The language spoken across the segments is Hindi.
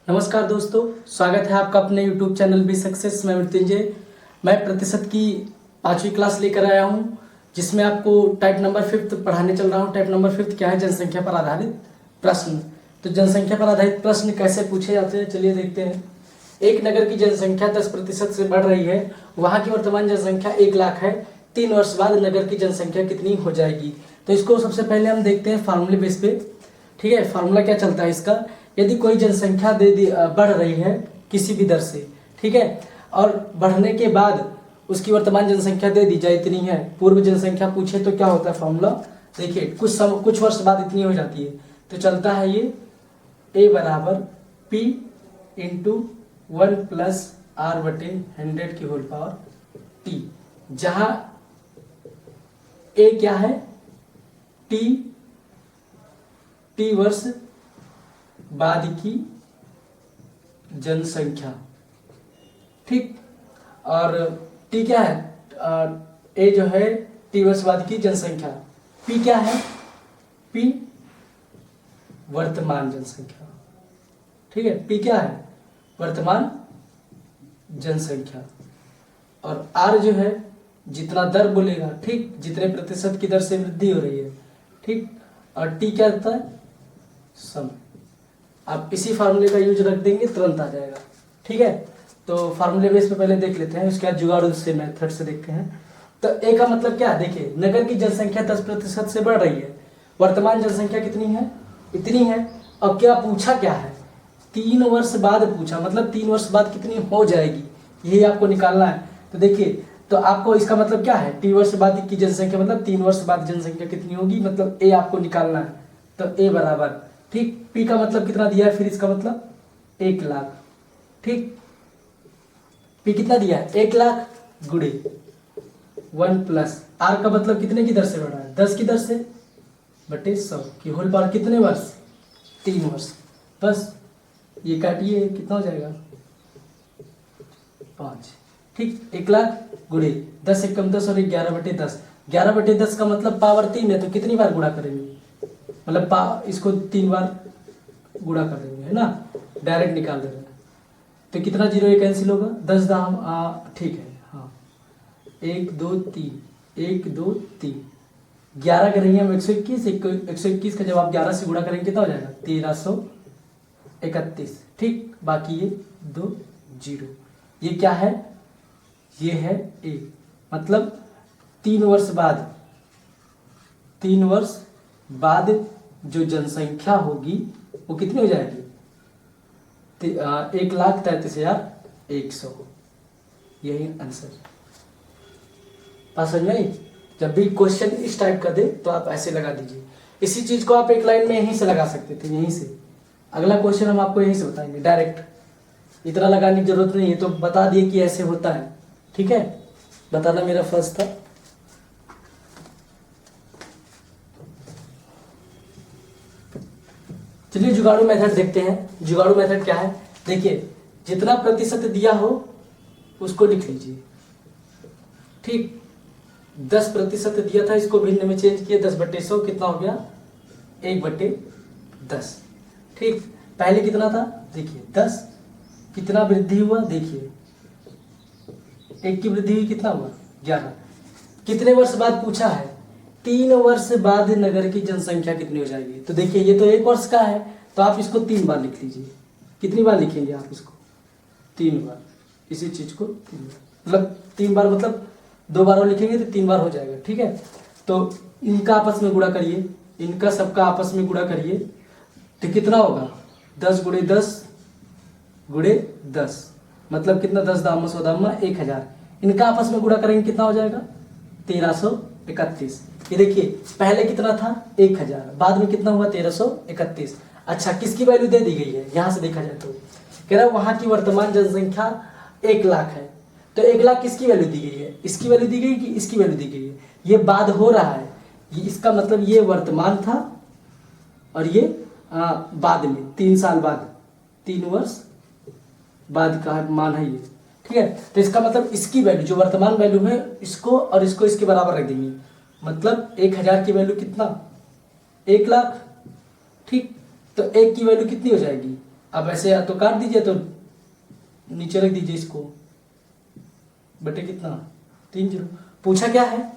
नमस्कार दोस्तों, स्वागत है आपका अपने YouTube चैनल बी सक्सेस में मृत्युंजय। मैं प्रतिशत की 5वीं क्लास लेकर आया हूं, जिसमें आपको टाइप नंबर 5 पढ़ाने चल रहा हूं। टाइप नंबर 5 क्या है? जनसंख्या पर आधारित प्रश्न। तो जनसंख्या पर आधारित प्रश्न कैसे पूछे जाते हैं, चलिए देखते हैं। एक नगर की जनसंख्या 10% से बढ़ रही है, वहाँ की वर्तमान जनसंख्या 1 लाख है। 3 वर्ष बाद नगर की जनसंख्या कितनी हो जाएगी? तो इसको सबसे पहले हम देखते हैं फार्मूले बेस पे। ठीक है, फार्मूला क्या चलता है इसका? यदि कोई जनसंख्या बढ़ रही है किसी भी दर से, ठीक है, और बढ़ने के बाद उसकी वर्तमान जनसंख्या दे दी जाए इतनी है, पूर्व जनसंख्या पूछे तो क्या होता है फॉर्मूला? देखिए, कुछ वर्ष बाद इतनी हो जाती है, तो चलता है ये a बराबर p इंटू 1 प्लस आर बटे 100 की होल पावर t, जहां a क्या है? t वर्ष बाद की जनसंख्या, ठीक। और टी क्या है? ए जो है टी वर्ष बाद की जनसंख्या। पी क्या है? पी वर्तमान जनसंख्या, ठीक है। पी क्या है? वर्तमान जनसंख्या। और आर जो है जितना दर बोलेगा, ठीक, जितने प्रतिशत की दर से वृद्धि हो रही है, ठीक। और टी क्या होता है? समय। आप इसी फार्मूले का यूज रख देंगे, तुरंत आ जाएगा, ठीक है। तो फार्मूले बेस पे पहले देख लेते हैं, उसके बाद जुगाड़ू से मेथड से देखते हैं। तो ए का मतलब क्या है? देखिए, नगर की जनसंख्या 10% से बढ़ रही है, वर्तमान जनसंख्या कितनी है? इतनी है। और क्या पूछा क्या है? 3 वर्ष बाद पूछा, मतलब 3 वर्ष बाद कितनी हो जाएगी, यही आपको निकालना है। तो देखिए, तो आपको इसका मतलब क्या है? टी वर्ष बाद की जनसंख्या मतलब 3 वर्ष बाद जनसंख्या कितनी होगी, मतलब ए आपको निकालना है। तो ए बराबर, ठीक, पी का मतलब कितना दिया है, फिर इसका मतलब 1 लाख, ठीक। पी कितना दिया है? 1 लाख गुणे 1 प्लस आर का मतलब कितने की दर से बढ़ा है? 10 की दर से बटे 100 की होल पावर कितने वर्ष? 3 वर्ष। बस ये काटिए, कितना हो जाएगा? 5, ठीक। 1 लाख गुणे 10 एकम 10 और 11/10। 11/10 का मतलब पावर 3 है, तो कितनी बार गुणा करेंगे? मतलब इसको 3 बार गुणा कर देंगे, है ना, डायरेक्ट निकाल देंगे। तो कितना 0 1 कैंसिल होगा? 10 दाम, ठीक है, हाँ, 1 2 3, 1 2 3, 11 करेंगे हम 121। 121 का जब आप 11 से गुणा करेंगे कितना हो जाएगा? 1331, ठीक। बाकी ये 2 0, ये क्या है? ये है ए, मतलब 3 वर्ष बाद जो जनसंख्या होगी वो कितनी हो जाएगी? 1,33,100। यही आंसर। बात समझ में आई? जब भी क्वेश्चन इस टाइप का दे तो आप ऐसे लगा दीजिए। इसी चीज को आप एक लाइन में यहीं से लगा सकते थे, यहीं से। अगला क्वेश्चन हम आपको यहीं से बताएंगे डायरेक्ट, इतना लगाने की जरूरत नहीं है। तो बता दिए कि ऐसे होता है, ठीक है, बताना मेरा फर्ज था। चलिए जुगाड़ू मेथड देखते हैं। जुगाड़ू मेथड क्या है? देखिए, जितना प्रतिशत दिया हो उसको लिख लीजिए, ठीक। 10% दिया था, इसको भिन्न में चेंज किया, 10/100 कितना हो गया? 1/10, ठीक। पहले कितना था? देखिए 10, कितना वृद्धि हुआ? देखिए 1 की वृद्धि हुई, कितना हुआ? 11। कितने वर्ष बाद पूछा है? 3 वर्ष बाद नगर की जनसंख्या कितनी हो जाएगी? तो देखिए, ये तो 1 वर्ष का है, तो आप इसको 3 बार लिख लीजिए। कितनी बार लिखेंगे आप इसको? 3 बार। इसी चीज को 3 बार, मतलब 3 बार, मतलब 2 बार और लिखेंगे तो 3 बार हो जाएगा, ठीक है। तो इनका आपस में गुणा करिए, इनका सबका आपस में गुणा करिए, तो कितना होगा? 10 गुणे 10 गुणे 10, मतलब कितना? 10 दाम 100 दाम 1000। इनका आपस में गुणा करेंगे, कितना हो जाएगा? 1331। ये देखिए, पहले कितना था? 1000, बाद में कितना हुआ? 1331। अच्छा, किसकी वैल्यू दे दी गई है? यहां से देखा जाए तो कह रहा है वहां की वर्तमान जनसंख्या 1 लाख है, तो 1 लाख किसकी वैल्यू दी गई है? इसकी वैल्यू दी गई कि इसकी वैल्यू दी गई है? ये बाद हो रहा है, ये इसका मतलब ये वर्तमान था और ये बाद में 3 साल बाद, 3 वर्ष बाद का मान है ये, ठीक है। तो इसका मतलब इसकी वैल्यू, जो वर्तमान वैल्यू है, इसको और इसको इसके बराबर रख देंगे, मतलब 1000 की वैल्यू कितना? 1 लाख, ठीक। तो 1 की वैल्यू कितनी हो जाएगी? अब ऐसे या तो काट दीजिए तो नीचे रख दीजिए इसको, बटे कितना 3 जीरो। पूछा क्या है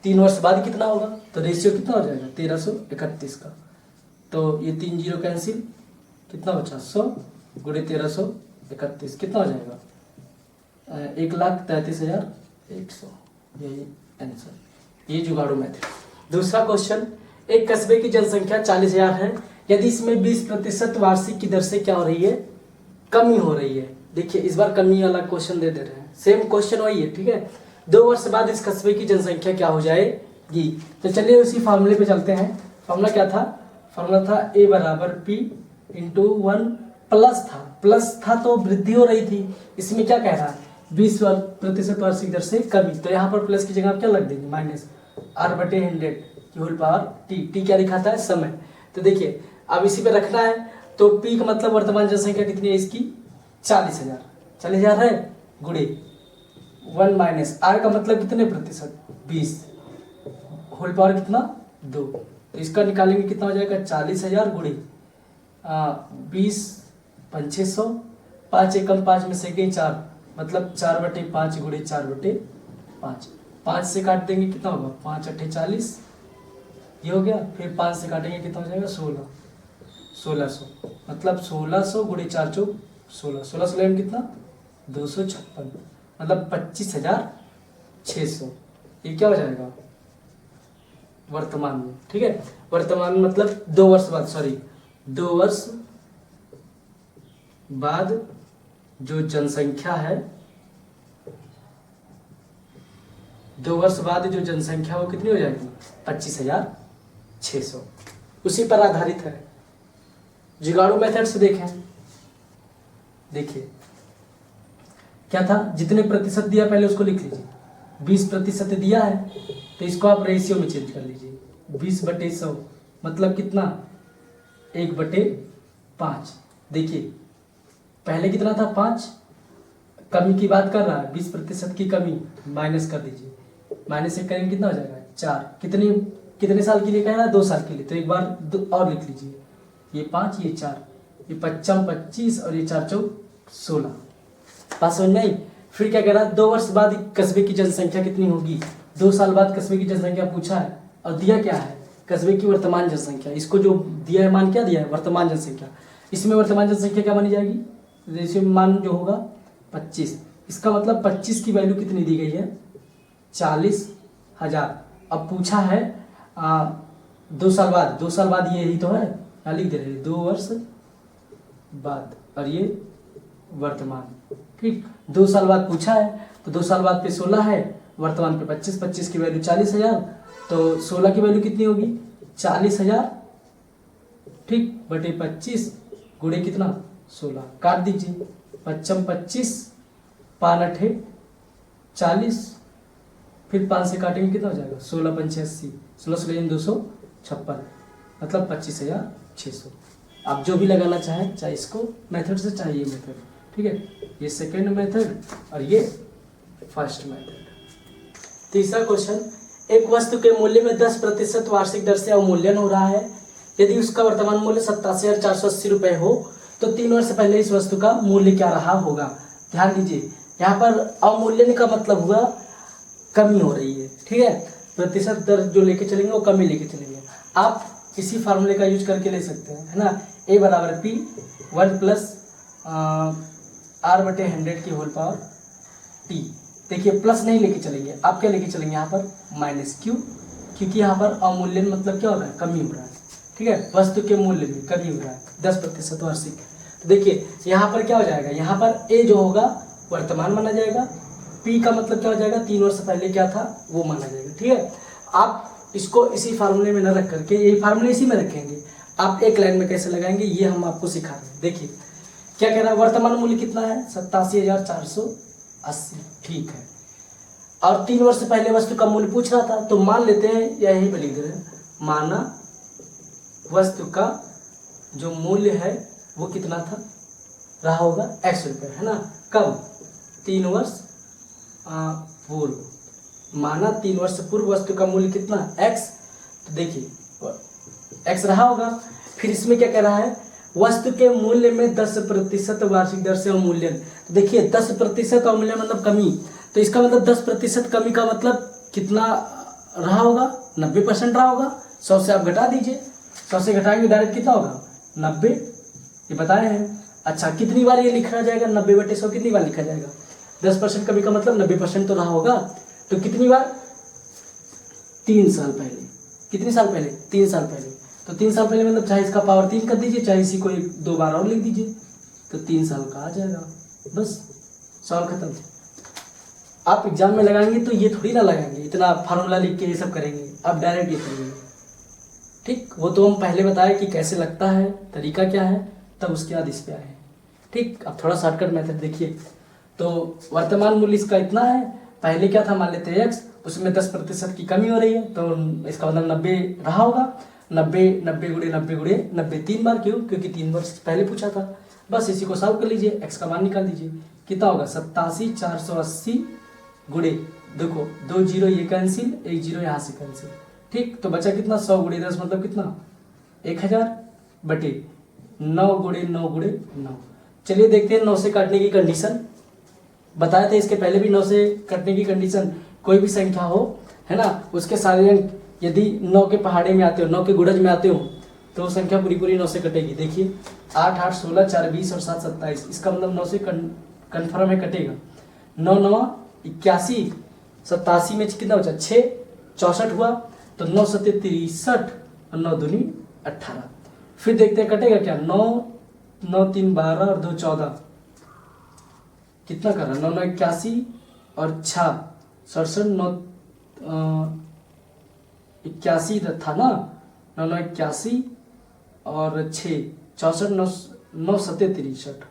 3 वर्ष बाद कितना होगा, तो रेशियो कितना हो जाएगा 1331 का। तो ये 3 जीरो कैंसिल, कितना बचा 100 गुणे 1331 कितना हो जाएगा 1,33,100। यही आंसर, ये जुगाड़ू मेथड। दूसरा क्वेश्चन, एक कस्बे की जनसंख्या 40,000 है, यदि इसमें 20% वार्षिक की दर से क्या हो रही है, कमी हो रही है। देखिए इस बार कमी वाला क्वेश्चन दे रहे हैं, सेम क्वेश्चन वही है, ठीक है। 2 वर्ष बाद इस कस्बे की जनसंख्या क्या हो जाएगी। तो चलिए उसी फार्मूले पे चलते हैं। फार्मूला क्या था, फार्मूला था A बराबर P इंटू 1 प्लस था तो वृद्धि हो रही थी, इसमें क्या कह रहा है 20% वार्षिक दर से कमी, तो यहाँ पर प्लस की जगह आप क्या लग देंगे माइनस R/100 की होल पावर t क्या दिखाता है समय। तो देखिए अब इसी पे रखना है, तो P का मतलब वर्तमान जनसंख्या कितनी है इसकी 40,000 है, गुणे 1 माइनस R का मतलब कितने प्रतिशत 20, होल पावर कितना 2, तो इसका निकालेंगे कितना हो जाएगा 40,000 गुणे 20 5,600, 5 एकम 5 में से गई 4, मतलब 4/5 गुणे 4/5, 5 से काट देंगे कितना होगा 5 8 40, ये हो गया। फिर 5 से काटेंगे कितना हो जाएगा 1600, मतलब 1600 गुणे 4 चौक 16, 16 में कितना 256, मतलब 25,600। ये क्या हो जाएगा वर्तमान में, ठीक है। वर्तमान में मतलब 2 वर्ष बाद, सॉरी 2 वर्ष बाद जो जनसंख्या है, 2 वर्ष बाद जो जनसंख्या वो कितनी हो जाएगी 25,600। उसी पर आधारित है। जुगाड़ू मेथड से देखें, देखिए क्या था, जितने प्रतिशत दिया पहले उसको लिख लीजिए। 20% दिया है तो इसको आप रेशियो में चेंज कर लीजिए, 20/100 मतलब कितना 1/5। देखिए पहले कितना था 5, कमी की बात कर रहा है, 20% की कमी, माइनस कर दीजिए, माइनस से करेंगे कितना हो जाएगा 4, कितने साल के लिए कह रहा है 2 साल के लिए, तो एक बार और लिख लीजिए, ये 5 ये 4, ये 55 25 और ये 4 चौक 16। बात समझ में आई। फिर क्या कह रहा है 2 वर्ष बाद कस्बे की जनसंख्या कितनी होगी, 2 साल बाद कस्बे की जनसंख्या पूछा है, और दिया क्या है कस्बे की वर्तमान जनसंख्या। इसको जो दिया है मान क्या दिया है वर्तमान जनसंख्या, इसमें वर्तमान जनसंख्या क्या मानी जाएगी, रेशियो मान जो होगा 25। इसका मतलब 25 की वैल्यू कितनी दी गई है 40,000। अब पूछा है 2 साल बाद, 2 साल बाद ये ही तो है, यहाँ लिख दे रहे 2 वर्ष बाद, और ये वर्तमान, ठीक। 2 साल बाद पूछा है तो 2 साल बाद पे 16 है, वर्तमान पे 25, 25 की वैल्यू 40,000, तो 16 की वैल्यू कितनी होगी 40,000, ठीक, बटे 25 गुणे कितना 16, काट दीजिए 55 25 5 8 40, फिर 5 से काटेंगे कितना हो जाएगा 16 5 80, 16 256, मतलब 25,600। आप जो भी लगाना चाहें, चाहे इसको मेथड से चाहे ये मेथड, ठीक है। ये सेकेंड मेथड और ये फर्स्ट मेथड। तीसरा क्वेश्चन, एक वस्तु के मूल्य में 10% वार्षिक दर से अवमूल्यन हो रहा है, यदि उसका वर्तमान मूल्य 87,480 रुपये हो तो 3 वर्ष पहले इस वस्तु का मूल्य क्या रहा होगा। ध्यान दीजिए यहाँ पर अवमूल्यन का मतलब हुआ कमी हो रही है, ठीक है। प्रतिशत दर जो लेके चलेंगे वो कमी लेके चलेंगे। आप इसी फार्मूले का यूज करके ले सकते हैं, है ना। A बराबर P 1 प्लस R/100 की होल पावर T। देखिए प्लस नहीं लेके चलेंगे, आप क्या लेके चलेंगे यहाँ पर माइनस, क्यों, क्योंकि यहाँ पर अवमूल्यन मतलब क्या हो रहा है कमी हो रहा है, ठीक है। वस्तु के मूल्य में कमी हो रहा है 10% वार्षिक। तो देखिए यहाँ पर क्या हो जाएगा, यहाँ पर A जो होगा वर्तमान माना जाएगा, P का मतलब क्या हो जाएगा 3 वर्ष पहले क्या था वो माना जाएगा, ठीक है। आप इसको इसी फार्मूले में न रख करके ये फार्मूले इसी में रखेंगे, आप एक लाइन में कैसे लगाएंगे ये हम आपको सिखा रहे हैं। देखिए क्या कह रहा है, वर्तमान मूल्य कितना है 87,480, ठीक है, और 3 वर्ष पहले वस्तु का मूल्य पूछ रहा था, तो मान लेते हैं यही पे लिख दे रहे हैं, माना वस्तु का जो मूल्य है वो कितना था रहा होगा x रुपये, है ना। कब 3 वर्ष पूर्व, माना 3 वर्ष पूर्व वस्तु का मूल्य कितना x, तो देखिए x रहा होगा। फिर इसमें क्या कह रहा है वस्तु के मूल्य में 10% वार्षिक दर से अवमूल्यन। तो देखिए 10% अवमूल्यन मतलब कमी, तो इसका मतलब 10% कमी का मतलब कितना रहा होगा, 90% रहा होगा। 100 से आप घटा दीजिए, 100 से घटाएंगे डायरेक्ट कितना होगा 90, ये बताए हैं। अच्छा कितनी बार ये लिखा जाएगा 90/100 कितनी बार लिखा जाएगा, 10% कमी का मतलब 90% तो रहा होगा, तो कितनी बार 3 साल पहले। कितने साल पहले 3 साल पहले, तो 3 साल पहले मतलब चाहे इसका पावर 3 कर दीजिए, चाहे इसी को 1-2 बार और लिख दीजिए, तो 3 साल का आ जाएगा, बस सवाल खत्म। आप एग्जाम में लगाएंगे तो ये थोड़ी ना लगाएंगे, इतना फार्मूला लिख के ये सब करेंगे, आप डायरेक्ट ये करेंगे। ठीक, वो तो हम पहले बताए कि कैसे लगता है, तरीका क्या है, तब उसके बाद इस पे आए। ठीक, अब थोड़ा शॉर्टकट मेथड देखिए। तो वर्तमान मूल्य इसका इतना है, पहले क्या था मान लेते हैं x, उसमें 10% की कमी हो रही है, तो इसका मतलब 90 रहा होगा। 90 गुणे 90 3 बार, क्यों, क्योंकि 3 वर्ष पहले पूछा था। बस इसी को सॉल्व कर लीजिए, x का मान निकाल दीजिए, कितना होगा 87,480 गुणे, देखो 2 जीरो ये कैंसिल, 1 जीरो यहाँ से कैंसिल। ठीक, तो बचा कितना 100 गुणे 10 मतलब कितना 1000 बटे 9 गुणे 9 गुणे 9। चलिए देखते हैं 9 से काटने की कंडीशन, बताए थे इसके पहले भी 9 से काटने की कंडीशन। कोई भी संख्या हो, है ना, उसके सारे अंक यदि 9 के पहाड़े में आते हो, 9 के गुणज में आते हो, तो संख्या पूरी 9 से कटेगी। देखिए 8 8 16 4 20 और 7 27, इसका मतलब 9 से कन्फर्म है कटेगा। 9 9 81, 87 में कितना बचा 6, 64 हुआ, तो 9 7 63 और 9 दूनी 18। फिर देखते हैं कटेगा क्या, 9 9 3 12 और 2 14, कितना कर रहा है 9 9 81 और 6 67 9 81 था ना, 9 9 81 और 6 64 9 9 7 63,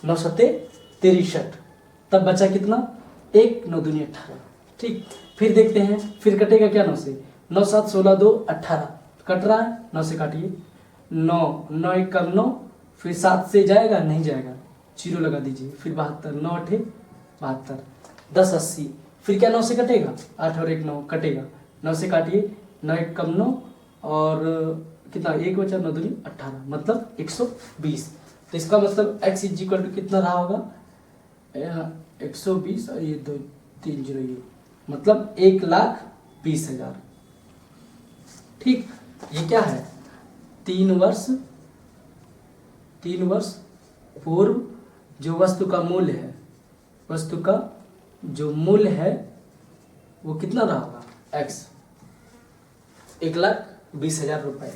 9 7 63, तब बचा कितना 1 9 दूनी 18। ठीक, फिर देखते हैं फिर कटेगा क्या 9 से, 9 7 16 2 18 कट रहा है, 9 से काटिए, 9 9 1 कम 9, फिर 7 से जाएगा नहीं जाएगा, जीरो लगा दीजिए, फिर 72 9 8 72, 10 80, फिर क्या 9 से कटेगा 8 और 1 9 कटेगा, 9 से काटिए, 9 1 कम 9 और कितना 1 बचा 9 दूनी 18 मतलब 120। तो इसका मतलब x इक्वल टू कितना रहा होगा 120 और ये 2 3 जीरो, ये मतलब 1,20,000। ठीक, ये क्या है 3 वर्ष पूर्व जो वस्तु का मूल्य है, वस्तु का जो मूल्य है वो कितना रहा होगा x, 1,20,000 रुपए।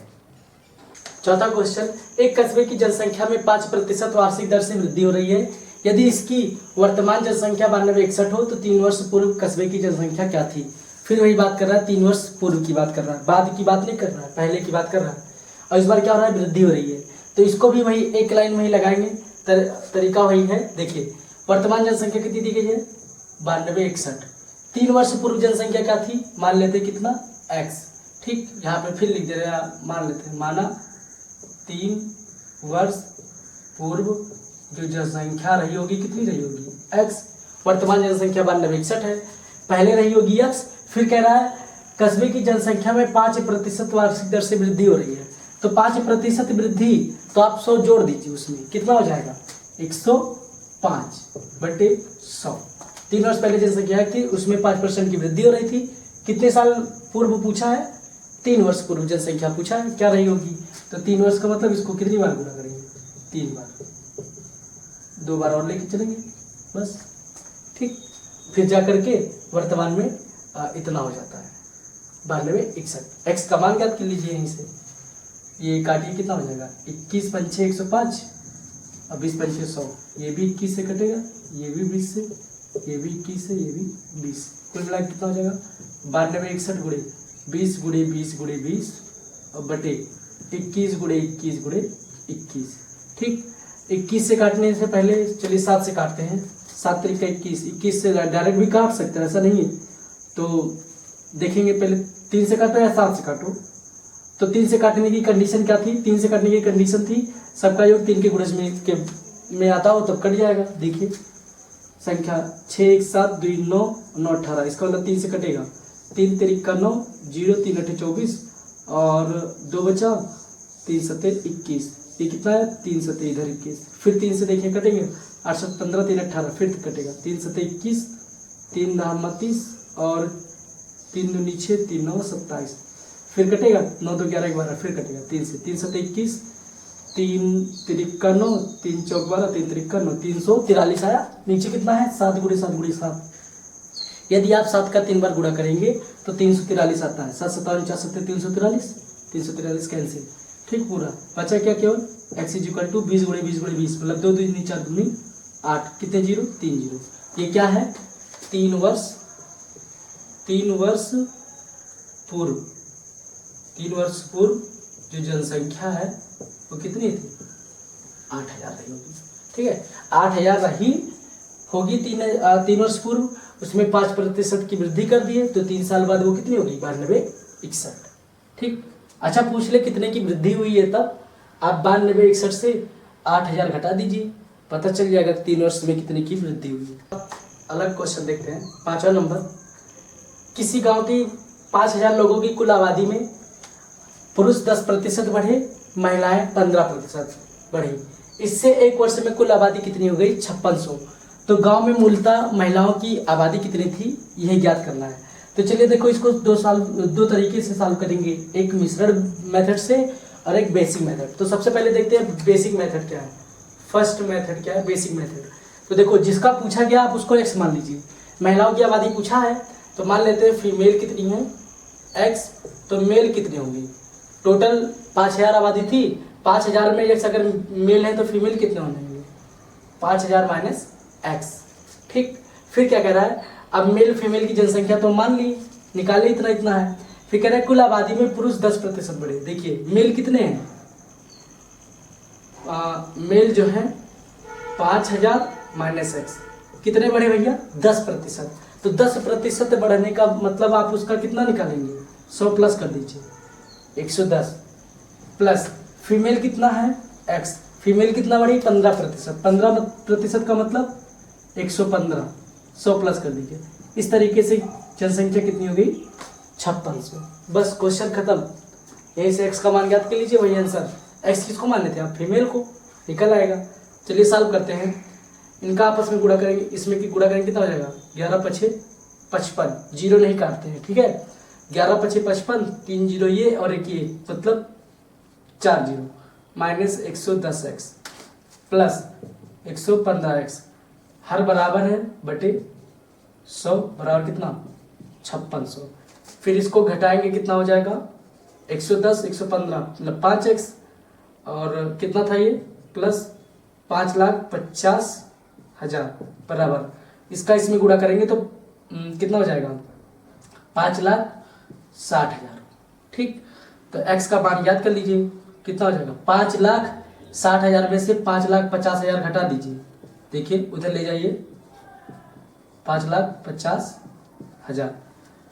चौथा क्वेश्चन, एक कस्बे की जनसंख्या में 5% वार्षिक दर से वृद्धि हो रही है, यदि इसकी वर्तमान जनसंख्या 9261 हो तो 3 वर्ष पूर्व कस्बे की जनसंख्या क्या थी। फिर वही बात कर रहा है, 3 वर्ष पूर्व की बात कर रहा है, बाद की बात नहीं कर रहा है, पहले की बात कर रहा है, और इस बार क्या हो रहा है वृद्धि हो रही है, तो इसको भी वही एक लाइन में ही लगाएंगे। तरीका वही है, देखिए वर्तमान जनसंख्या कितनी दी गई है 9261, 3 वर्ष पूर्व जनसंख्या क्या थी मान लेते कितना x। ठीक, यहाँ पे फिर लिख दे रहे हैं, मान लेते हैं, माना 3 वर्ष पूर्व जो जनसंख्या रही होगी कितनी रही होगी x, वर्तमान जनसंख्या 9261 है, पहले रही होगी x, फिर कह रहा है कस्बे की जनसंख्या में 5% वार्षिक दर से वृद्धि हो रही है, तो 5% वृद्धि, तो आप 100 जोड़ दीजिए, उसमें कितना हो जाएगा 105/100। 3 वर्ष पहले जनसंख्या थी उसमें 5% की वृद्धि हो रही थी, कितने साल पूर्व पूछा है 3 वर्ष पूर्व जनसंख्या पूछा है क्या रही होगी, तो 3 वर्ष का मतलब इसको कितनी बार गुणा करेंगे 3 बार, 2 बार और लेके चलेंगे बस। ठीक, फिर जा करके वर्तमान में इतना हो जाता है 9261। x का मान ज्ञात कर लीजिए यहीं से, ये काटिए कितना हो जाएगा 21 पंचे 105 और 20 पंचे 100, ये भी 21 से कटेगा, ये भी 20 से, ये भी 21 से, ये भी 20, कुल मिला कितना हो जाएगा 9261 गुणे 20 गुणे 20 गुणे 20 और बटे 21 गुणे 21 गुणे 21। ठीक, 21 से काटने से पहले चलिए 7 से काटते हैं, 7 तरीका 21 से डायरेक्ट भी काट सकते हैं, ऐसा नहीं है, तो देखेंगे पहले 3 से काटो या 7 से काटो। तो 3 से काटने की कंडीशन क्या थी, 3 से काटने की कंडीशन थी सबका योग 3 के गुणज में आता हो तब कट जाएगा। देखिए संख्या 6 1 7 2 9 9 18, इसका मतलब 3 से कटेगा, 3 3 9 0 3 8 24 और 2 बचा 3 सत्ते 21, ये कितना है 3 सत्ते इधर 21, फिर 3 से देखिए कटेंगे 815 3 18, फिर कटेगा 3 सत्ते 21, 3 दहा 30 और 3 दूनी 6, 3 9 27, फिर कटेगा 9 2 11 12, फिर कटेगा 3 से 3 सत्ते 21, 3 तिरिक्का 9, 3 चौक 12, 3 तिरिक्का 9, 343 आया। नीचे कितना है 7 गुणे 7 गुणे 7, यदि आप 7 का 3 बार गुणा करेंगे तो 343 आता है। 7 57 4 7 343, 343 कैंसिल, ठीक पूरा बचा क्या केवल x इक्वल टू 20 गुणे 20 गुणे 20, मतलब 2 2 4 दूनी 8, कितने जीरो 3 जीरो। ये क्या है 3 वर्ष पूर्व, 3 वर्ष पूर्व जो जनसंख्या है वो कितनी थी 8000 रही होगी, ठीक है 8000 रही होगी 3 वर्ष पूर्व, उसमें 5% की वृद्धि कर दिए तो 3 साल बाद वो कितनी होगी 92 61, ठीक। अच्छा पूछ ले कितने की वृद्धि हुई है, तब आप 92 61 से 8000 घटा दीजिए, पता चल जाएगा 3 वर्ष में कितने की वृद्धि हुई है। अलग क्वेश्चन देखते हैं 5वां नंबर, किसी गांव की 5000 लोगों की कुल आबादी में पुरुष 10% बढ़े, महिलाएं 15% बढ़ी, इससे एक वर्ष में कुल आबादी कितनी हो गई 5600। तो गांव में मूलतः महिलाओं की आबादी कितनी थी यह ज्ञात करना है। तो चलिए देखो इसको दो तरीके से सॉल्व करेंगे, एक मिश्रण मेथड से और एक बेसिक मेथड। तो सबसे पहले देखते हैं बेसिक मेथड क्या है, फर्स्ट मेथड क्या है बेसिक मेथड। तो देखो जिसका पूछा गया आप उसको x मान लीजिए, महिलाओं की आबादी पूछा है तो मान लेते हैं फीमेल कितनी है x, तो मेल कितने होंगे, टोटल 5000 आबादी थी, 5000 में x अगर मेल है तो फीमेल कितने होंगे 5000 माइनस x, ठीक। फिर क्या कह रहा है, अब मेल फीमेल की जनसंख्या तो मान ली, निकाले इतना इतना है, फिर कह रहा है कुल आबादी में पुरुष 10% बढ़े। देखिए मेल कितने हैं, मेल जो है 5000 माइनस x, कितने बढ़े भैया 10%, तो 10% बढ़ने का मतलब आप उसका कितना निकालेंगे 100 प्लस कर दीजिए 110, प्लस फीमेल कितना है x, फीमेल कितना बढ़ी 15%, 15% का मतलब 115, 100 प्लस कर दीजिए, इस तरीके से जनसंख्या कितनी हो गई 5600। बस क्वेश्चन खत्म, यहीं से x का मान ज्ञात कर लीजिए, वही आंसर। x किसको माने थे आप, फीमेल को, निकल आएगा। चलिए सॉल्व करते हैं, इनका आपस में गुणा करेंगे, इसमें की गुणा करेंगे कितना हो जाएगा 11 5 55, जीरो नहीं काटते हैं, ठीक है 11 5 55, 3 जीरो ये और एक ये, मतलब 4 zero, minus 110x plus 115x, हर बराबर है बटे 100 बराबर कितना 5600। फिर इसको घटाएंगे कितना हो जाएगा 110 115 मतलब 5x, और कितना था ये प्लस 5,50,000 बराबर, इसका इसमें गुणा करेंगे तो कितना हो जाएगा 5,60,000, ठीक। तो x का मान याद कर लीजिए कितना हो जाएगा 5,60,000 में से 5,50,000 घटा दीजिए, देखिए उधर ले जाइए 5,50,000,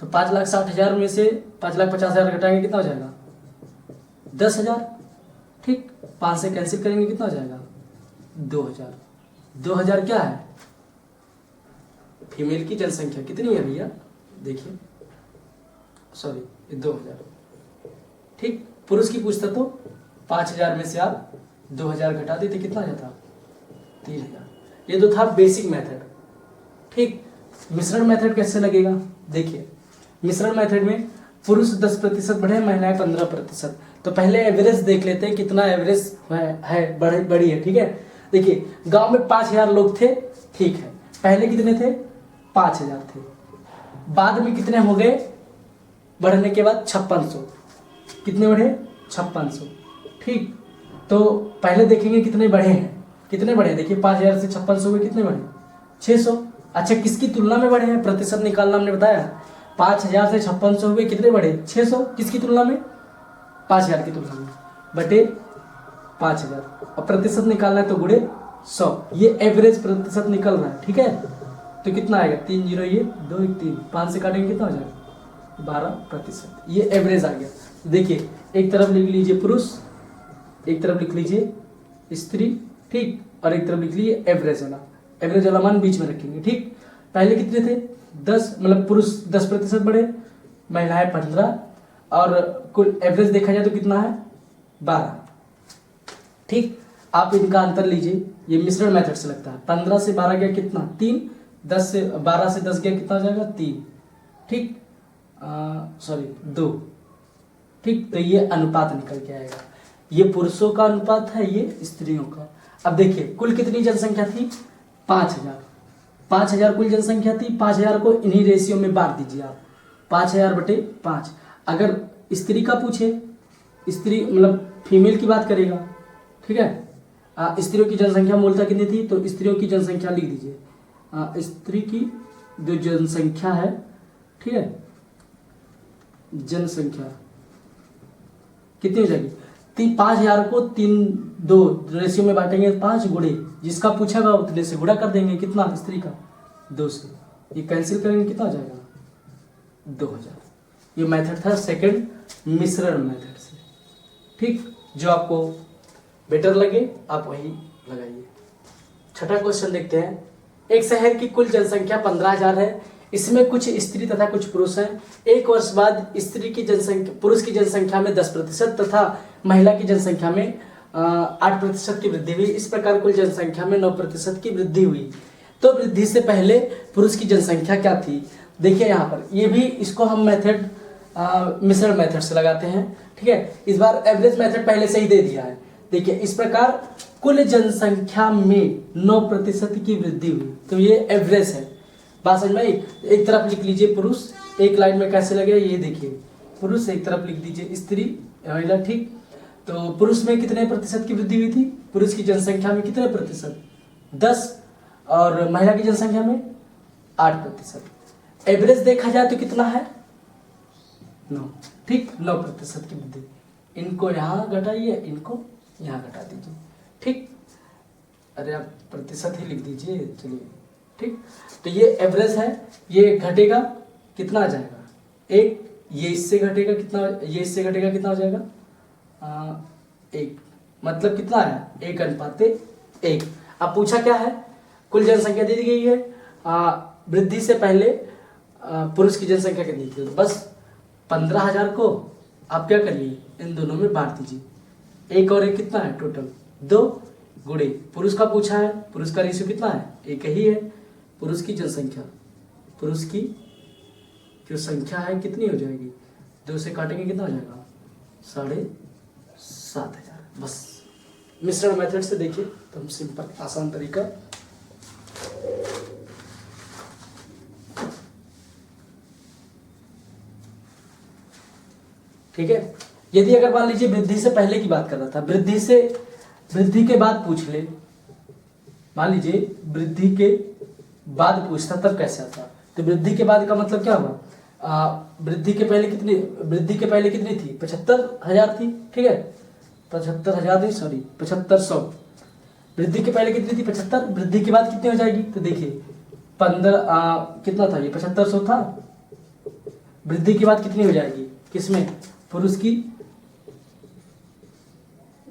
तो 5,60,000 में से 5,50,000 घटाएंगे कितना हो जाएगा 10,000, ठीक। 5 से कैंसिल करेंगे कितना हो जाएगा 2,000। 2,000 क्या है फीमेल की जनसंख्या कितनी है भैया, देखिए सॉरी ये 2,000, ठीक। पुरुष की पूछता तो 5,000 में से आप 2,000 घटा देते कितना आ जाता 3,000। ये तो था बेसिक मेथड, ठीक। मिश्रण मेथड कैसे लगेगा, देखिए मिश्रण मेथड में पुरुष 10% बढ़े, महिलाएं 15%। तो पहले एवरेज देख लेते हैं कितना एवरेज है बड़ी है, ठीक है। देखिए गांव में 5,000 लोग थे, ठीक है, पहले कितने थे 5,000 थे, बाद में कितने हो गए बढ़ने के बाद 5600, कितने बढ़े 5600, ठीक। तो पहले देखेंगे कितने बढ़े हैं, कितने बढ़े, देखिए 5,000 से 5600 में कितने बढ़े 600। अच्छा किसकी तुलना में बढ़े हैं, प्रतिशत निकालना हमने बताया, 5,000 से 5600 हुए कितने बढ़े 600, किसकी तुलना में 5,000 की तुलना में, बटे 5,000, और प्रतिशत निकालना है तो गुणे 100, ये एवरेज प्रतिशत निकल रहा है, ठीक है। तो कितना आएगा 3 जीरो ये 2 1 3, 5 से काटेंगे कितना हो जाएगा 12%, ये एवरेज आ गया। देखिए एक तरफ लिख लीजिए पुरुष, एक तरफ लिख लीजिए स्त्री, ठीक, और एक तरफ लिख लीजिए एवरेज वाला मान बीच में रखेंगे, ठीक। पहले कितने थे 10, मतलब पुरुष 10% बढ़े, महिलाएं 15, और कुल एवरेज देखा जाए तो कितना है 12, ठीक, आप इनका अंतर लीजिए, ये मिश्रण मेथड से लगता है। 15 से 12 गया कितना, 3। 10 से 12 से 10 गया कितना हो जाएगा, 3। ठीक, सॉरी 2। ठीक, तो ये अनुपात निकल के आएगा। ये पुरुषों का अनुपात है, ये स्त्रियों का। अब देखिए कुल कितनी जनसंख्या थी, 5000। 5000 कुल जनसंख्या थी। 5000 को इन्हीं रेशियो में बांट दीजिए आप, 5000 बटे 5। अगर स्त्री का पूछे, स्त्री मतलब फीमेल की बात करेगा, ठीक है। स्त्रियों की जनसंख्या मूलतः कितनी थी, तो स्त्रियों की जनसंख्या लिख दीजिए। स्त्री की जो जनसंख्या है, ठीक है, जनसंख्या कितनी हो जाएगी, 5000 को 2 रेशियो में बांटेंगे, 5 गुणे जिसका पूछेगा उतने से गुणा कर देंगे, कितना, स्त्री का 2 से। ये कैंसिल करेंगे, कितना हो जाएगा, 2000। ये मेथड था सेकंड, मिश्रण मेथड से। ठीक, जो आपको बेटर लगे आप वही लगाइए। छठा क्वेश्चन देखते हैं। एक शहर की कुल जनसंख्या 15000 है, इसमें कुछ स्त्री तथा कुछ पुरुष हैं। एक वर्ष बाद स्त्री की जनसंख्या पुरुष की जनसंख्या में 10% तथा महिला की जनसंख्या में 8% की वृद्धि हुई। इस प्रकार कुल जनसंख्या में 9% की वृद्धि हुई। तो वृद्धि से पहले पुरुष की जनसंख्या क्या थी। देखिए यहाँ पर ये भी, इसको हम मेथड मिश्रण मेथड से लगाते हैं, ठीक है। इस बार एवरेज मेथड पहले से ही दे दिया है। देखिए इस प्रकार कुल जनसंख्या में 9% की वृद्धि हुई, तो ये एवरेज है। बात समझ में आई। एक तरफ लिख लीजिए पुरुष, एक लाइन में कैसे लगे ये देखिए, पुरुष एक तरफ लिख दीजिए स्त्री महिला, ठीक। तो पुरुष में कितने प्रतिशत की वृद्धि हुई थी, पुरुष की जनसंख्या में कितने प्रतिशत, 10, और महिला की जनसंख्या में 8%। एवरेज देखा जाए तो कितना है, 9, ठीक, 9% की वृद्धि। इनको यहाँ घटाइए, इनको यहाँ घटा दीजिए, ठीक। अरे आप प्रतिशत ही लिख दीजिए, चलिए, ठीक। तो ये एवरेज है, ये घटेगा कितना आ जाएगा, 1। ये इससे घटेगा कितना, ये इससे घटेगा कितना हो जाएगा, 1। मतलब कितना आया, 1:1। अब पूछा क्या है, कुल जनसंख्या दे दी गई है, वृद्धि से पहले पुरुष की जनसंख्या कितनी थी। तो बस 15000 को आप क्या करिए, इन दोनों में बांट दीजिए। 1 और 1 कितना है, टोटल 2 गुणे पुरुष का पूछा है, पुरुष का रेशियो कितना है, 1 ही है। पुरुष की जनसंख्या, पुरुष की जो संख्या है कितनी हो जाएगी, 2 से काटेंगे कितना हो जाएगा, 7500। बस मिश्रण मेथड से देखिए तो हम सिंपल आसान तरीका। ठीक है। यदि अगर मान लीजिए वृद्धि से पहले की बात कर रहा था, वृद्धि के बाद पूछ ले, मान लीजिए वृद्धि के बाद पूछता तब कैसे आता। तो वृद्धि के बाद का मतलब क्या हुआ, वृद्धि के पहले कितनी थी, 75,000 थी, ठीक है। 75,000 नहीं, सॉरी 7500। वृद्धि के पहले कितनी थी, 75। वृद्धि के बाद कितनी हो जाएगी, तो देखिए 15 कितना था, ये 7500 था। वृद्धि के बाद कितनी हो जाएगी, किसमें, पुरुष की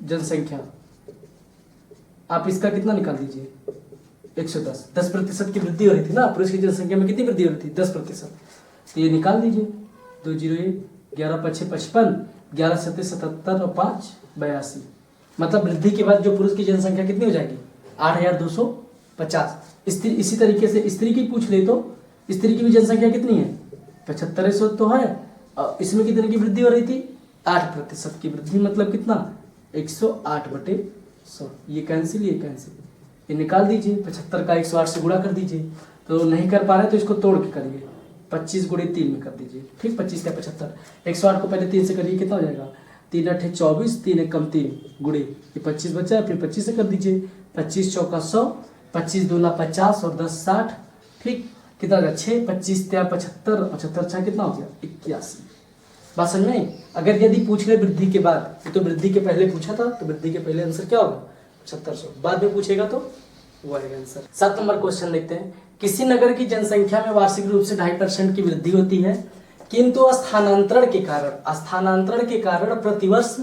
जनसंख्या। आप इसका कितना निकाल दीजिए, 110। 10% की वृद्धि हो रही थी ना, पुरुष की जनसंख्या में कितनी वृद्धि हो रही थी, 10%। तो ये निकाल दीजिए, 2 0 1, 11 5 55, 11 7 77 और 5 82। मतलब वृद्धि के बाद जो पुरुष की जनसंख्या कितनी हो जाएगी, 8250। इसी तरीके से स्त्री की पूछ ले तो स्त्री की भी जनसंख्या कितनी है, 7500 तो है। और इसमें कितने की वृद्धि हो रही थी, 8% की वृद्धि, मतलब कितना, 108/100। ये कैंसिल, ये कैंसिल, ये निकाल दीजिए। 75 का 108 से गुणा कर दीजिए। तो नहीं कर पा रहे तो इसको तोड़ के करिए, 25 × 3 में कर दीजिए, ठीक। 25 का 75, 108 को पहले 3 से करिए, कितना हो जाएगा, 3 8 24, 3 1 3 गुणे, ये 25 बचा है, फिर 25 से कर दीजिए। 25 चौका 100, 25 दूना 50 और 10 60, ठीक। कितना हो गया, 6, 25 त्या 75, 75 6 कितना हो गया, 81। बात समझ में। अगर यदि पूछ ले वृद्धि के बाद, तो वृद्धि के पहले पूछा था, तो वृद्धि के पहले आंसर क्या होगा, 7500। बाद में पूछेगा तो वो आएगा आंसर। 7 नंबर क्वेश्चन देखते हैं। किसी नगर की जनसंख्या में वार्षिक रूप से 2.5% की वृद्धि होती है, किंतु स्थानांतरण के कारण प्रतिवर्ष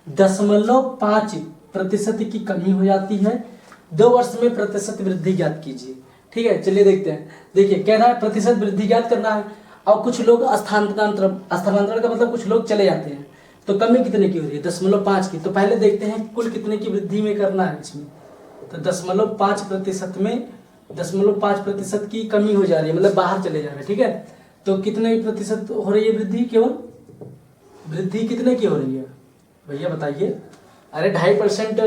0.5% की कमी हो जाती है। 2 वर्ष में प्रतिशत वृद्धि ज्ञात कीजिए, ठीक है। चलिए देखते हैं। देखिए कह रहा है प्रतिशत वृद्धि ज्ञात करना है, और कुछ लोग स्थानांतरण का मतलब कुछ लोग चले जाते हैं, तो कमी कितने की हो रही है? 0.5 की। तो पहले देखते हैं कुल कितने की वृद्धि में करना है इसमें। तो 0.5% में 0.5% की कमी हो जा रही है, मतलब बाहर चले जा रहे हैं, ठीक है। तो कितने प्रतिशत हो रही है वृद्धि? केवल वृद्धि कितने की हो रही है भैया बताइए? अरे 2.5%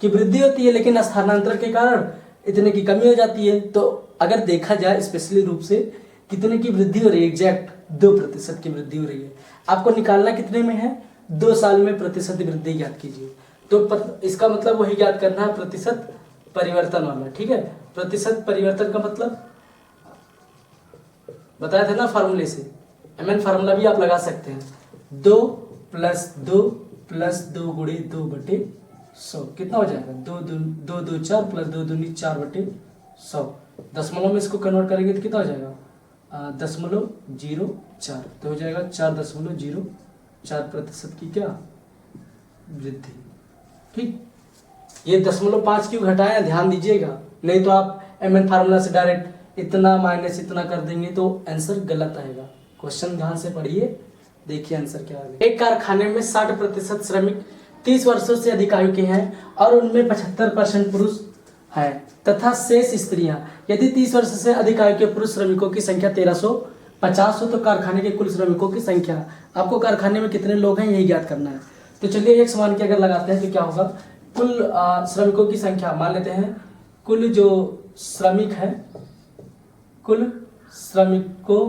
की वृद्धि होती है, लेकिन स्थानांतरण के कारण इतने की कमी हो जाती है। तो अगर देखा जाए स्पेशली रूप से कितने की वृद्धि हो रही है? एग्जैक्ट 2% की वृद्धि हो रही है। आपको निकालना कितने में है? 2 साल में प्रतिशत वृद्धि ज्ञात कीजिए। तो इसका मतलब वही ज्ञात करना है, प्रतिशत परिवर्तन वाला, ठीक है। प्रतिशत परिवर्तन का मतलब बताया था ना फार्मूले से, MN फार्मूला भी आप लगा सकते हैं। 2 + 2 + 2 × 2/100 कितना हो जाएगा? 2 2 4 + 2 दूनी 4/100। दशमलव में इसको कन्वर्ट करेंगे तो कितना हो जाएगा? 0.04। तो हो जाएगा 4.04% की क्या वृद्धि, ठीक। ये 0.5 क्यों घटाया ध्यान दीजिएगा, नहीं तो आप MN फार्मूला से डायरेक्ट इतना माइनस इतना कर देंगे तो आंसर गलत आएगा। क्वेश्चन ध्यान से पढ़िए, देखिए आंसर क्या आएगा। एक कारखाने में 60% श्रमिक 30 वर्षों से अधिक आयु के हैं और उनमें 75% पुरुष है तथा शेष स्त्रियां। यदि 30 वर्ष से अधिक आयु के पुरुष श्रमिकों की संख्या 1350 हो तो कारखाने के कुल श्रमिकों की संख्या, आपको कारखाने में कितने लोग हैं यही ज्ञात करना है। तो चलिए एक समान की अगर लगाते हैं तो क्या होगा? कुल श्रमिकों की संख्या मान लेते हैं, कुल जो श्रमिक है, कुल श्रमिकों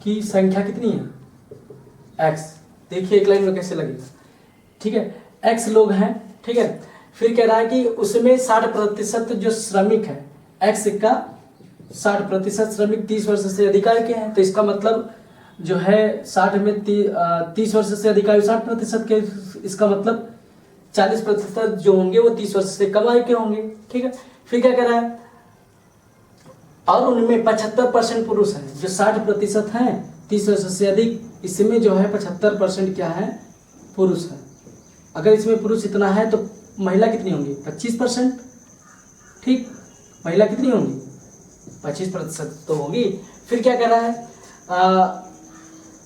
की संख्या कितनी है? x। देखिए एक लाइन में कैसे लगेगा, ठीक है। x लोग हैं, ठीक है। फिर कह रहा है कि उसमें 60% जो श्रमिक है, x का 60% श्रमिक 30 वर्ष से अधिक आयु के हैं। तो इसका मतलब जो है 60 में 30 वर्ष से अधिक आयु 60% के, इसका मतलब 40% जो होंगे वो 30 वर्ष से कम आयु के होंगे, ठीक है। फिर क्या कह रहा है? और उनमें 75% पुरुष हैं, जो 60% हैं 30 वर्ष से अधिक, इसमें जो है 75% क्या है? पुरुष है। अगर इसमें पुरुष इतना है तो महिला कितनी होंगी? 25%, ठीक। महिला कितनी होंगी? 25% तो होगी। फिर क्या कह रहा है?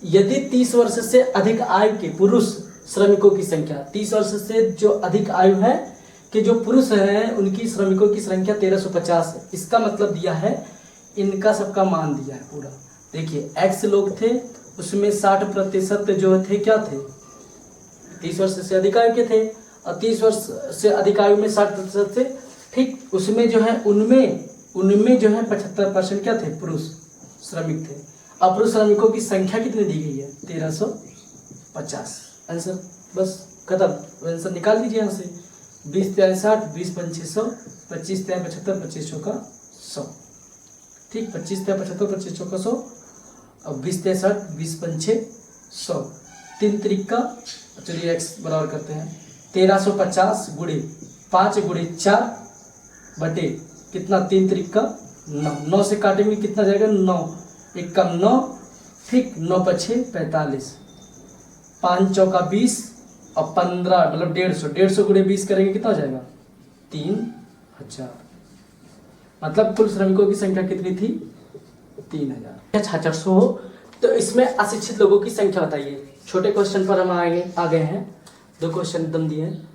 यदि 30 वर्ष से अधिक आयु के पुरुष श्रमिकों की संख्या, 30 वर्ष से जो अधिक आयु है कि जो पुरुष हैं उनकी श्रमिकों की संख्या 1350 है। इसका मतलब दिया है, इनका सबका मान दिया है पूरा। देखिए x लोग थे, उसमें 60% जो थे क्या थे? 30 वर्ष से अधिक आयु के थे, और 30 वर्ष से अधिक आयु में 60% थे, ठीक। उसमें जो है उनमें जो है 75% क्या थे? पुरुष श्रमिक थे। अब पुरुष श्रमिकों की संख्या कितनी दी गई है? 1350। आंसर बस खत्म, आंसर निकाल दीजिए यहाँ से। 20 × 60, 20 × 5 100, 25 × 75, 25 × 100, ठीक। 25 × 75, 25 × 100, अब 20 × 60, 20 × 5 100, 3 त्रिका, चलिए x बराबर करते हैं 1350 × 5 × 4 बटे कितना? 3 त्रिका 9, 9 से काटेंगे कितना जाएगा? 9 1 कम 9, ठीक। 9 × 6 45, 5 चौका 20 और 15 मतलब 150, 150 × 20 करेंगे कितना हो जाएगा? 3000। मतलब कुल श्रमिकों की संख्या कितनी थी? 3000। 6600 हो तो इसमें अशिक्षित लोगों की संख्या बताइए। छोटे क्वेश्चन पर हम आ गए हैं, 2 क्वेश्चन एकदम दिए हैं।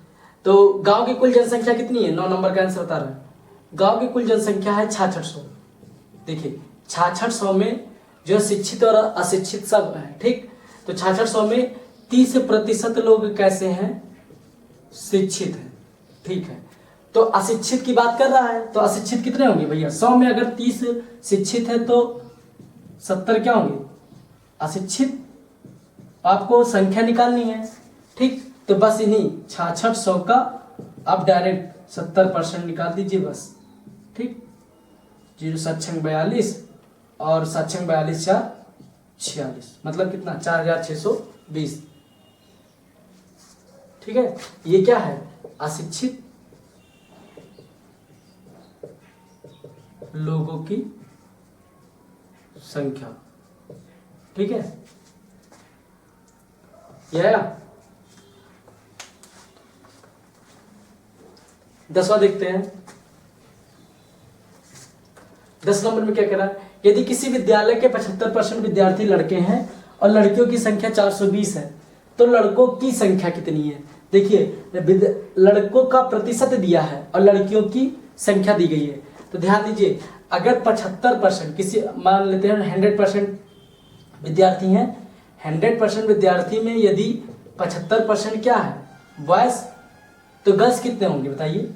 तो गांव की कुल जनसंख्या कितनी है? 9 नंबर का आंसर बता रहा है। गांव की कुल जनसंख्या है 6600। देखिए 6600 में जो शिक्षित और अशिक्षित सब है, ठीक। तो 6600 में 30% लोग कैसे हैं? शिक्षित हैं, ठीक है। तो अशिक्षित की बात कर रहा है, तो अशिक्षित कितने होंगे भैया? 100 में अगर 30 शिक्षित है तो 70 क्या होंगे? अशिक्षित। आपको संख्या निकालनी है, ठीक। तो बस इन्हीं 6600 का आप डायरेक्ट 70% निकाल दीजिए बस, ठीक। 0 7 42 और 7 42 4 46, मतलब कितना? 4620, ठीक है। ये क्या है? अशिक्षित लोगों की संख्या, ठीक है। यह 10वां देखते हैं। 10 नंबर में क्या कह रहा है? यदि किसी विद्यालय के 75% विद्यार्थी लड़के हैं और लड़कियों की संख्या 420 है तो लड़कों की संख्या कितनी है। देखिए लड़कों का प्रतिशत दिया है और लड़कियों की संख्या दी गई है। तो ध्यान दीजिए, अगर 75% किसी, मान लेते हैं 100% विद्यार्थी हैं, 100% विद्यार्थी में यदि 75% क्या है बॉयज, तो गर्ल्स कितने होंगे बताइए,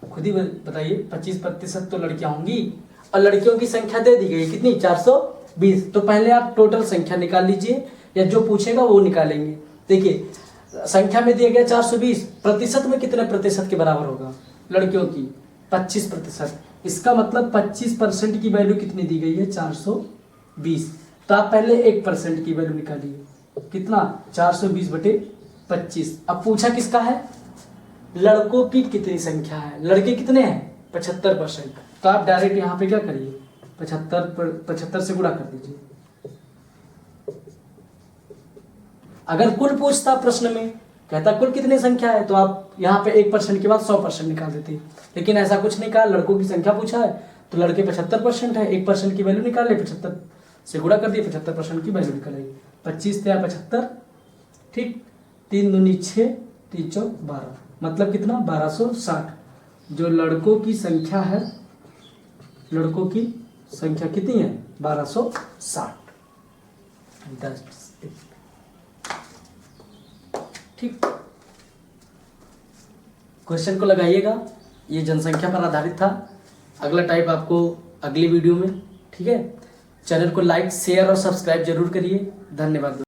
खुद ही बताइए। 25% तो लड़कियां होंगी और लड़कियों की संख्या दे दी गई कितनी, 420। तो पहले आप टोटल संख्या निकाल लीजिए, या जो पूछेगा वो निकालेंगे। देखिए संख्या में दिया गया 420, प्रतिशत में कितने प्रतिशत के बराबर होगा, लड़कियों की 25%। इसका मतलब 25% की वैल्यू कितनी दी गई है, 420। तो आप पहले 1% की वैल्यू निकालिए, कितना, 420/25। अब पूछा किसका है, लड़कों की कितनी संख्या है, लड़के कितने हैं 75%। तो आप डायरेक्ट यहाँ पे क्या करिए, 75 से गुणा कर दीजिए। अगर कुल पूछता प्रश्न में, कहता कुल कितनी संख्या है, तो आप यहाँ पे 1% के बाद 100% निकाल देते। लेकिन ऐसा कुछ नहीं कहा, लड़कों की संख्या पूछा है तो लड़के 75% है, 1% की वैल्यू निकाल ले, 75 से गुणा कर दिए, 75% की वैल्यू निकल आई। 25 या 75, ठीक, 3 दूनी 6, 3 चौक 12, मतलब कितना, 1260। जो लड़कों की संख्या है, लड़कों की संख्या कितनी है, 1260। ठीक, क्वेश्चन को लगाइएगा। ये जनसंख्या पर आधारित था। अगला टाइप आपको अगली वीडियो में, ठीक है। चैनल को लाइक, शेयर और सब्सक्राइब जरूर करिए। धन्यवाद।